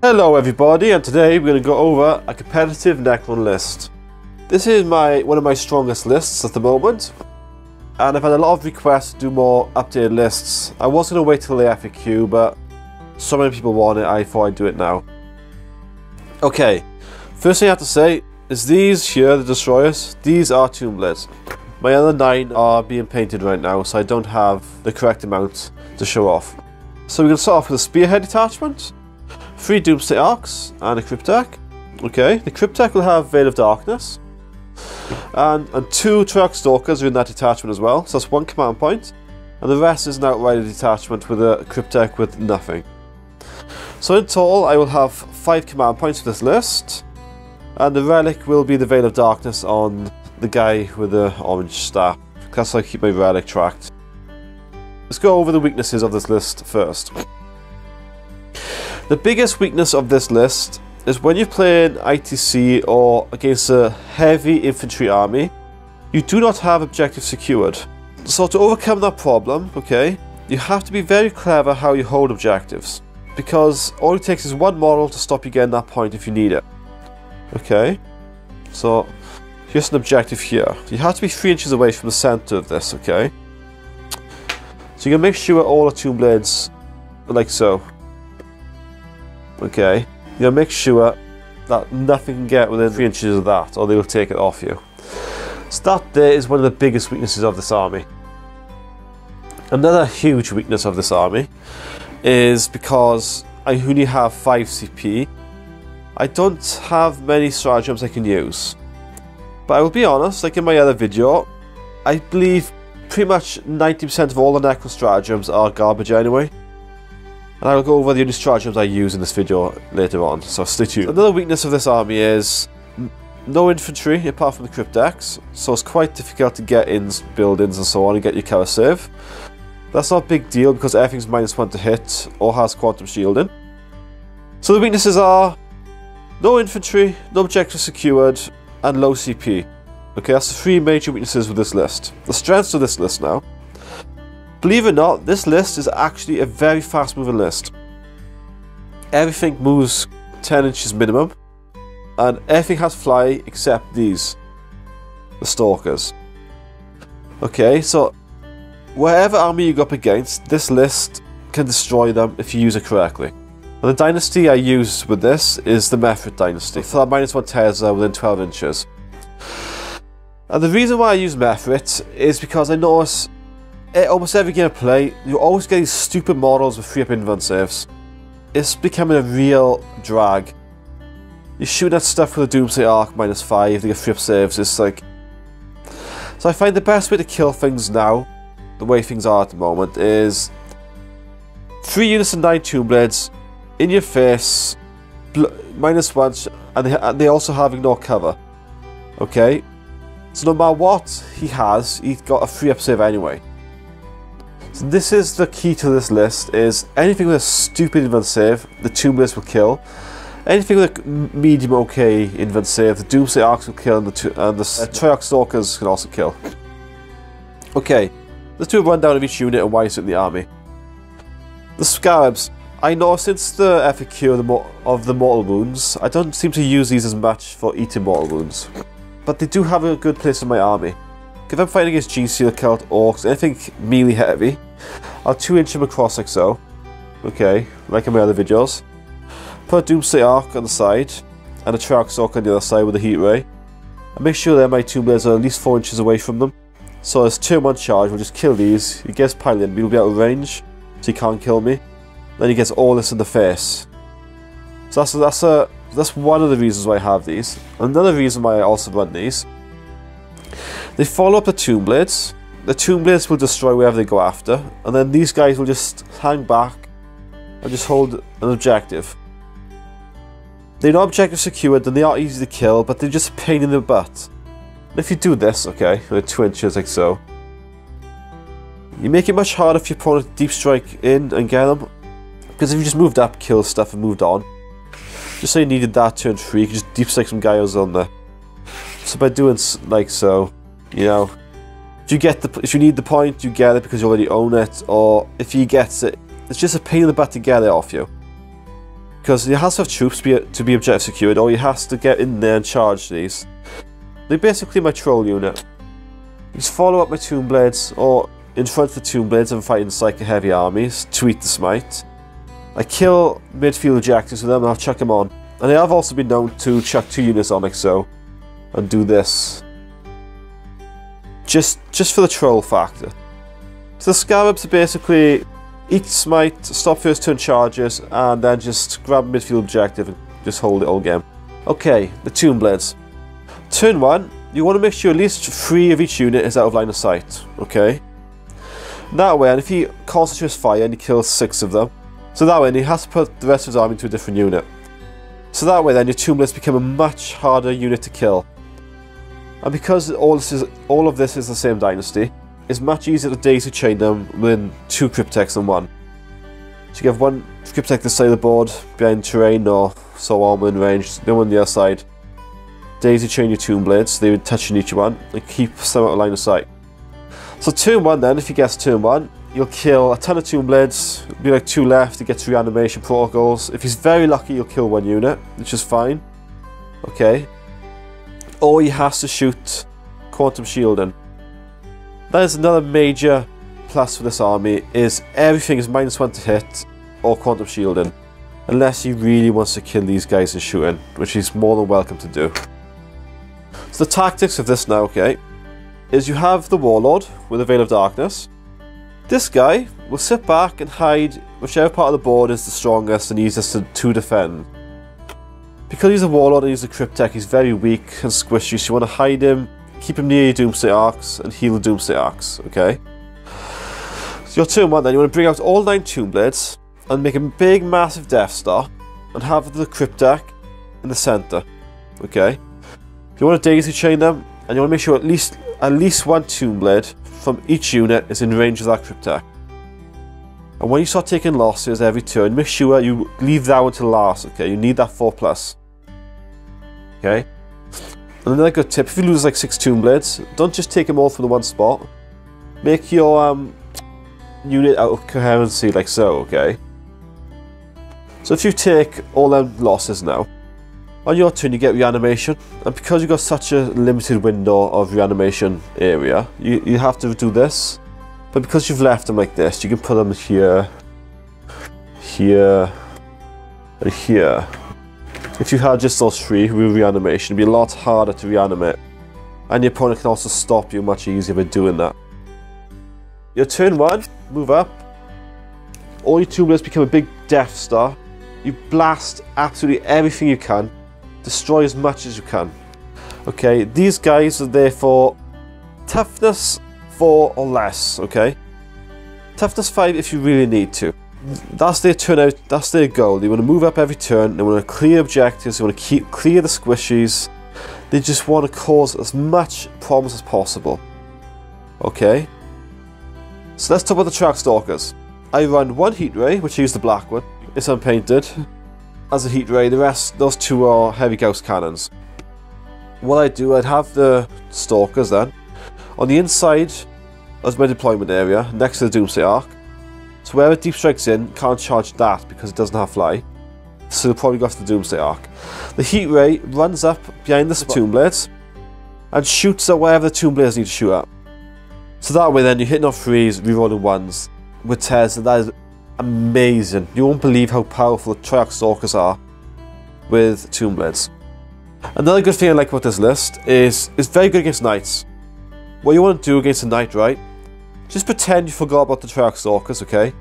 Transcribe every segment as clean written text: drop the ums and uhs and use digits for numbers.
Hello everybody, and today we're going to go over a competitive Necron list. This is one of my strongest lists at the moment, and I've had a lot of requests to do more updated lists. I was going to wait till the FAQ, but so many people want it, I thought I'd do it now. Okay, first thing I have to say is these here, the destroyers, these are tomb blades. My other 9 are being painted right now, so I don't have the correct amount to show off. So we're going to start off with a spearhead detachment, 3 Doomsday Arcs and a Cryptek. Okay, the Cryptek will have Veil of Darkness, and 2 Triarch Stalkers are in that detachment as well, so that's 1 command point, and the rest is an Outrider detachment with a Cryptek with nothing. So in total I will have 5 command points for this list, and the relic will be the Veil of Darkness on the guy with the orange staff. That's how I keep my relic tracked. Let's go over the weaknesses of this list first. The biggest weakness of this list is when you're playing ITC or against a heavy infantry army, you do not have objectives secured. So to overcome that problem, okay, you have to be very clever how you hold objectives, because all it takes is 1 model to stop you getting that point if you need it. Okay, so here's an objective here. You have to be 3 inches away from the center of this, okay? So you're gonna make sure all the tomb blades are like so. Okay, you gotta make sure that nothing can get within 3 inches of that, or they will take it off you. So that there is one of the biggest weaknesses of this army. Another huge weakness of this army is because I only have 5 CP, I don't have many stratagems I can use. But I will be honest, like in my other video, I believe pretty much 90% of all the Necron stratagems are garbage anyway. And I will go over the only stratagems I use in this video later on, so stay tuned. Another weakness of this army is no infantry apart from the Crypteks, so it's quite difficult to get in buildings and so on and get your cover save. That's not a big deal because everything's -1 to hit or has quantum shielding. So the weaknesses are no infantry, no objectives secured, and low CP. Okay, that's the 3 major weaknesses with this list. The strengths of this list now. Believe it or not, this list is actually a very fast moving list. Everything moves 10 inches minimum, and everything has fly except these, the Stalkers. Okay, so whatever army you go up against, this list can destroy them if you use it correctly. And the dynasty I use with this is the Mephrit dynasty, for that -1 Tesla within 12 inches. And the reason why I use Mephrit is because I notice almost every game I play, you're always getting stupid models with 3-up invuln saves. It's becoming a real drag. You're shooting at stuff with a Doomsday Arc -5, they get 3-up saves, it's like... So I find the best way to kill things now, the way things are at the moment, is 3 units and 9 tomb blades, in your face, -1, and they also have ignore cover. Okay? So no matter what he has, he's got a 3-up save anyway. So this is the key to this list, is anything with a stupid invuln save, the tomb blades will kill. Anything with a medium okay invuln save, the Doomsday Arcs will kill, and the Triarch Stalkers can also kill. Okay, let's do a rundown of each unit and why it's in the army. The Scarabs. I know since the FAQ of the mortal wounds, I don't seem to use these as much for eating mortal wounds. But they do have a good place in my army. If I'm fighting against G-Seal, Celt, Orcs, anything melee heavy, I'll 2-inch them across like so. Okay, like in my other videos. Put a Doomsday Arc on the side, and a Triarch Stalker on the other side with a heat ray. And make sure that my tomb blades are at least 4 inches away from them. So as turn 1 charge, we'll just kill these. He gets piled in, but he'll be out of range, so he can't kill me. Then he gets all this in the face. So that's one of the reasons why I have these. Another reason why I also run these. They follow up the tomb blades. The tomb blades will destroy wherever they go after, and then these guys will just hang back and just hold an objective. They're not objective secured, and they are easy to kill, but they're just a pain in the butt. And if you do this, okay, with 2 inches like so, you make it much harder for your opponent to deep strike in and get them. Because if you just moved up, killed stuff and moved on, just say you needed that turn 3, you could just deep strike some guys on there. So by doing like so, you know, if you need the point, you get it because you already own it, or if he gets it, it's just a pain in the butt to get it off you. because he has to have troops to be objective secured, or he has to get in there and charge these. They're basically my troll unit. He's follow up my Tomb Blades, or in front of the Tomb Blades I'm fighting Psychic Heavy armies to eat the smite. I kill midfield objectives with them and I'll chuck them on. And I have also been known to chuck 2 units on like so, and do this. Just for the troll factor. So the Scarabs are basically eat smite, stop first turn charges, and then just grab a midfield objective and just hold it all game. Okay, the Tomb Blades. Turn 1, you want to make sure at least 3 of each unit is out of line of sight, okay? That way, and if he concentrates fire and he kills 6 of them, so that way, and he has to put the rest of his army into a different unit. So that way then your Tomb Blades become a much harder unit to kill. And because all of this is the same dynasty, it's much easier to daisy chain them within 2 Crypteks than 1. So you have 1 Cryptek this side of the board, behind terrain or so armor in range, the one on the other side. Daisy chain your Tomb Blades, they would touch on each one, and keep some out of line of sight. So turn 1 then, if he gets turn 1, you'll kill a ton of Tomb Blades, it'll be like 2 left, he gets reanimation protocols. If he's very lucky, you'll kill 1 unit, which is fine. Okay. Or he has to shoot Quantum Shielding. That is another major plus for this army, is everything is -1 to hit, or Quantum Shielding. Unless he really wants to kill these guys in shooting, which he's more than welcome to do. So the tactics of this now, okay, is you have the Warlord with a Veil of Darkness. This guy will sit back and hide whichever part of the board is the strongest and easiest to defend. Because he's a Warlord and he's a Cryptek, he's very weak and squishy, so you want to hide him, keep him near your Doomsday Arcs, and heal the Doomsday Arcs, okay? So your turn 1 then, you want to bring out all 9 Tomb Blades, and make a big massive Death Star, and have the Cryptek in the centre, okay? You want to daisy chain them, and you want to make sure at least 1 Tomb Blade from each unit is in range of that Cryptek. And when you start taking losses every turn, make sure you leave that one to last, okay? You need that 4+. Okay? And another good tip, if you lose like 6 Tomb Blades, don't just take them all from the one spot. Make your unit out of coherency like so, okay? So if you take all them losses now, on your turn you get reanimation, and because you've got such a limited window of reanimation area, you have to do this. But because you've left them like this, you can put them here, here, and here. If you had just those 3 with reanimation, it'd be a lot harder to reanimate. And your opponent can also stop you much easier by doing that. Your turn 1, move up. All your Tomb Blades become a big Death Star. You blast absolutely everything you can. Destroy as much as you can. Okay, these guys are there for toughness 4 or less, okay? Toughness 5 if you really need to. That's their turnout, that's their goal. They want to move up every turn, they want to clear objectives, they want to clear the squishies. They just want to cause as much problems as possible. Okay? So let's talk about the Triarch Stalkers. I run 1 Heat Ray, which I use the black one. It's unpainted. As a Heat Ray, the rest, those 2 are Heavy Gauss Cannons. What I do, I'd have the Stalkers then. On the inside of my deployment area, next to the Doomsday Arc. So wherever Deep Strike's in, can't charge that because it doesn't have fly. So they'll probably go after the Doomsday Arc. The Heat Ray runs up behind the Tomb Blades and shoots at wherever the Tomb Blades need to shoot at. So that way then you're hitting off 3s, rerolling 1s with tears, and that is amazing. You won't believe how powerful the Triarch Stalkers are with Tomb Blades. Another good thing I like about this list is it's very good against Knights. What you want to do against a Knight, right? Just pretend you forgot about the Triarch Stalkers, okay?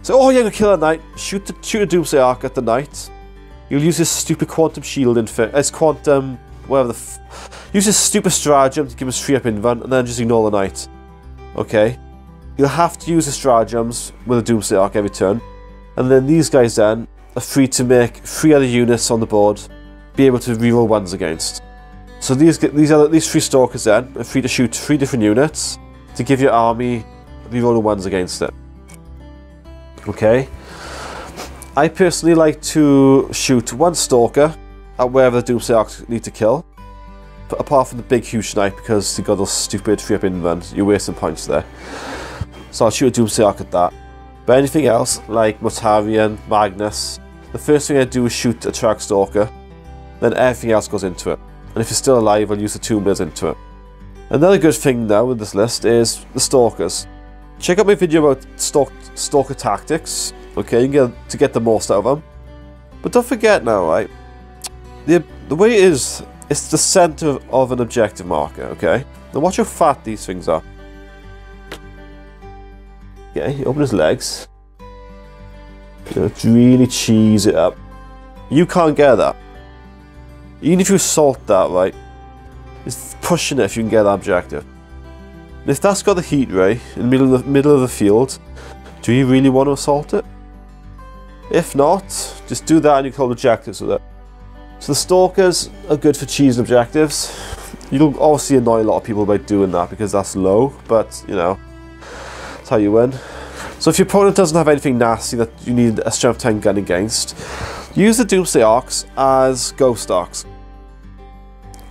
So, oh yeah, I'm gonna kill that Knight. Shoot a Doomsday Arc at the Knight. You'll use this stupid Quantum Shielding it's Quantum, whatever the use this stupid Stratagem to give us 3 up invuln, and then just ignore the Knight. Okay? You'll have to use the Stratagems with a Doomsday Arc every turn. And then these guys then are free to make 3 other units on the board be able to reroll 1s against. So these 3 Stalkers then are free to shoot 3 different units to give your army rerolling 1s against it. Okay? I personally like to shoot 1 Stalker at wherever the Doomsday Arcs need to kill. But apart from the big huge Knight, because they got those stupid 3-up invulns, you're wasting points there. So I'll shoot a Doomsday Arc at that. But anything else, like Mortarion, Magnus, the first thing I do is shoot a track Stalker, then everything else goes into it. And if you're still alive, I'll use the Tomb Blades into it. Another good thing now with this list is the Stalkers. Check out my video about Stalker tactics, okay, to get the most out of them. But don't forget now, right, the way it is, it's the centre of an objective marker, okay? Now watch how fat these things are. Okay, open his legs. You know, really cheese it up. You can't get that. Even if you assault that, right, it's pushing it if you can get that objective. And if that's got the heat ray in the middle of the field, do you really want to assault it? If not, just do that and you can hold objectives with it. So the Stalkers are good for cheesing objectives. You'll obviously annoy a lot of people by doing that because that's low, but you know, that's how you win. So if your opponent doesn't have anything nasty that you need a strength 10 gun against, use the Doomsday Arcs as ghost arcs.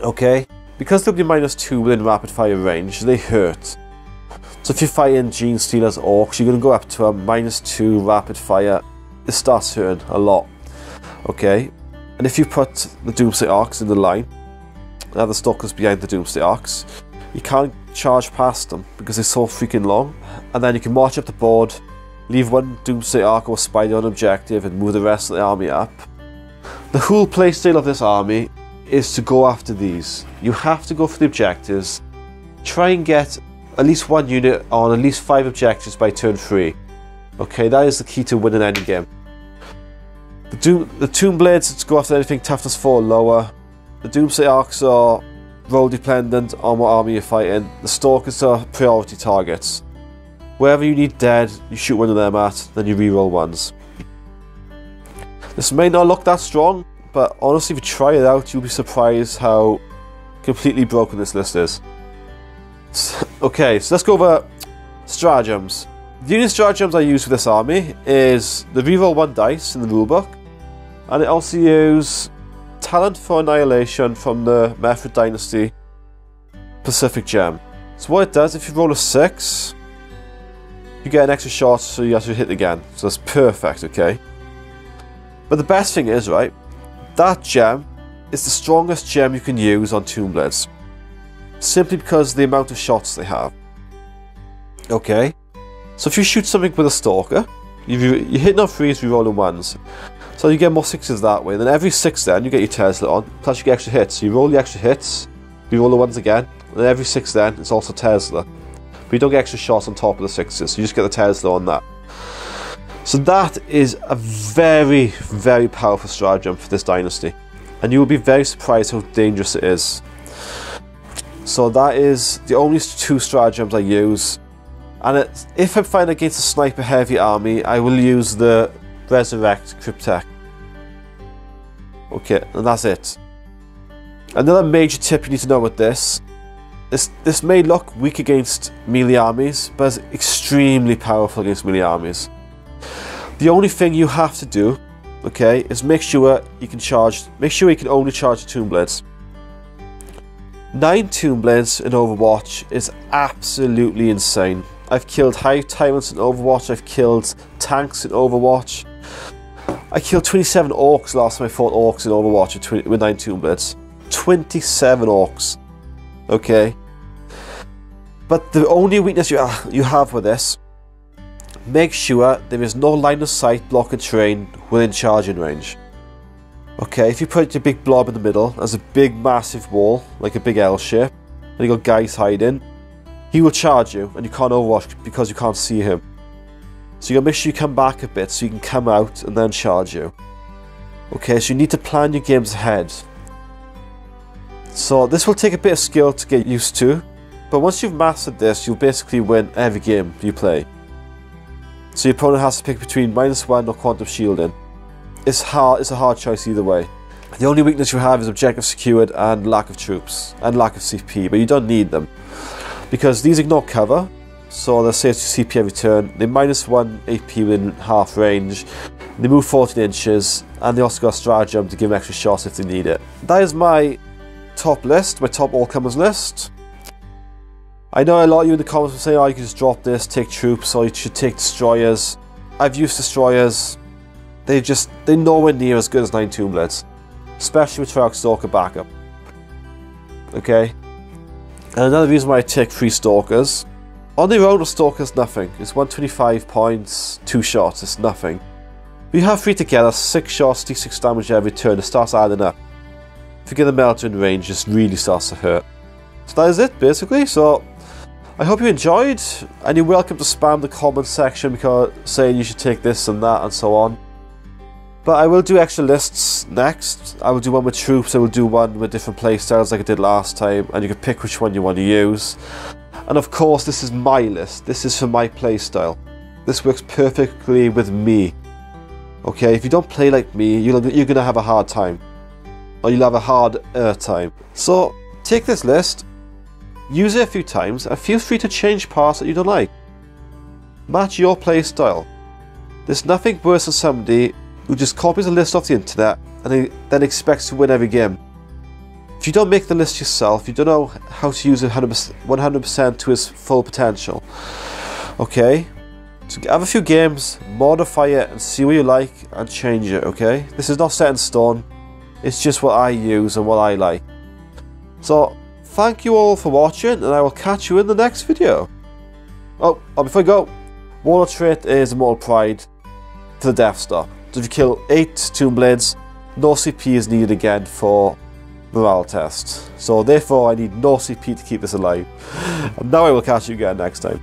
Okay? Because they'll be -2 within rapid fire range, they hurt. So if you're fighting Gene Stealers Orcs, you're going to go up to a -2 rapid fire. It starts hurting a lot. Okay? And if you put the Doomsday Arcs in the line, and have the Stalkers behind the Doomsday Arcs, you can't charge past them because they're so freaking long. And then you can march up the board, leave one Doomsday Arc or Spider on objective and move the rest of the army up. The whole playstyle of this army is to go after these. You have to go for the objectives. Try and get at least one unit on at least 5 objectives by turn 3. Okay, that is the key to winning any game. The Tomb Blades to go after anything toughness 4 or lower. The Doomsday Arcs are role dependent on what army you're fighting. The Stalkers are priority targets. Wherever you need dead, you shoot one of them at, then you reroll ones. This may not look that strong, but honestly, if you try it out, you'll be surprised how completely broken this list is. Okay, so let's go over stratagems. The only stratagems I use for this army is the reroll 1 dice in the rulebook, and I also use Talent for Annihilation from the Mephrit Dynasty Pacific Gem. So what it does, if you roll a 6, you get an extra shot, so you have to hit again. So that's perfect, okay? But the best thing is, right, that gem is the strongest gem you can use on Tomb Blades. Simply because of the amount of shots they have. Okay? So if you shoot something with a Stalker, you're hitting on 3s, re-rolling 1s. So you get more 6s that way. Then every 6 then, you get your Tesla on, plus you get extra hits. So you roll the extra hits, re-roll the 1s again, and then every 6 then, it's also Tesla. But you don't get extra shots on top of the 6s, so you just get the Tesla on that. So that is a very, very powerful stratagem for this dynasty. And you will be very surprised how dangerous it is. So that is the only 2 stratagems I use. And if I'm fighting against a sniper heavy army, I will use the Resurrect Cryptek. Okay, and that's it. Another major tip you need to know with this may look weak against melee armies, but it's extremely powerful against melee armies. The only thing you have to do, okay, is make sure you can only charge the Tomb Blades. 9 Tomb Blades in Overwatch is absolutely insane. I've killed Hive Tyrants in Overwatch, I've killed tanks in Overwatch. I killed 27 Orcs last time I fought Orcs in Overwatch with 9 Tomb Blades. 27 Orcs. Okay? But the only weakness you have with this, make sure there is no line of sight blocking terrain within charging range. Okay, if you put your big blob in the middle as a big massive wall, like a big L shape, and you got guys hiding, he will charge you and you can't overwatch because you can't see him. So you gotta make sure you come back a bit so you can come out and then charge you. Okay, so you need to plan your games ahead. So this will take a bit of skill to get used to, but once you've mastered this, you'll basically win every game you play. So your opponent has to pick between -1 or quantum shielding. It's a hard choice either way. The only weakness you have is objective secured and lack of troops and lack of CP, but you don't need them because these ignore cover, so they'll save CP every turn. They -1 AP within half range. They move 14 inches, and they also got a stratagem to give them extra shots if they need it. That is my top list, my top all-comers list. I know a lot of you in the comments will say, oh, you can just drop this, take troops, or you should take destroyers. I've used destroyers. they're nowhere near as good as 9 Tomb Blades. Especially with Triarch Stalker backup. Okay? And another reason why I take 3 Stalkers. On their own, a Stalker's nothing. It's 125 points, 2 shots, it's nothing. We have 3 together, 6 shots, d6 damage every turn, it starts adding up. If you get the Melter in range, it just really starts to hurt. So that is it, basically. So, I hope you enjoyed, and you're welcome to spam the comment section because saying you should take this and that and so on. But I will do extra lists next. I will do one with troops, I will do one with different playstyles like I did last time, and you can pick which one you want to use. And of course, this is my list. This is for my playstyle. This works perfectly with me. Okay, if you don't play like me, you're going to have a hard time. Or you'll have a harder time. So, take this list, use it a few times, and feel free to change parts that you don't like. Match your playstyle. There's nothing worse than somebody who just copies a list off the internet and then expects to win every game. If you don't make the list yourself, you don't know how to use it 100% to its full potential. Okay? So have a few games, modify it and see what you like and change it, okay? This is not set in stone. It's just what I use and what I like. So, thank you all for watching and I will catch you in the next video. Oh, before I go, Warlord trait is Immortal Pride for the Death Star. So if you kill 8 Tomb Blades, no CP is needed again for morale test. So therefore I need no CP to keep this alive. And now I will catch you again next time.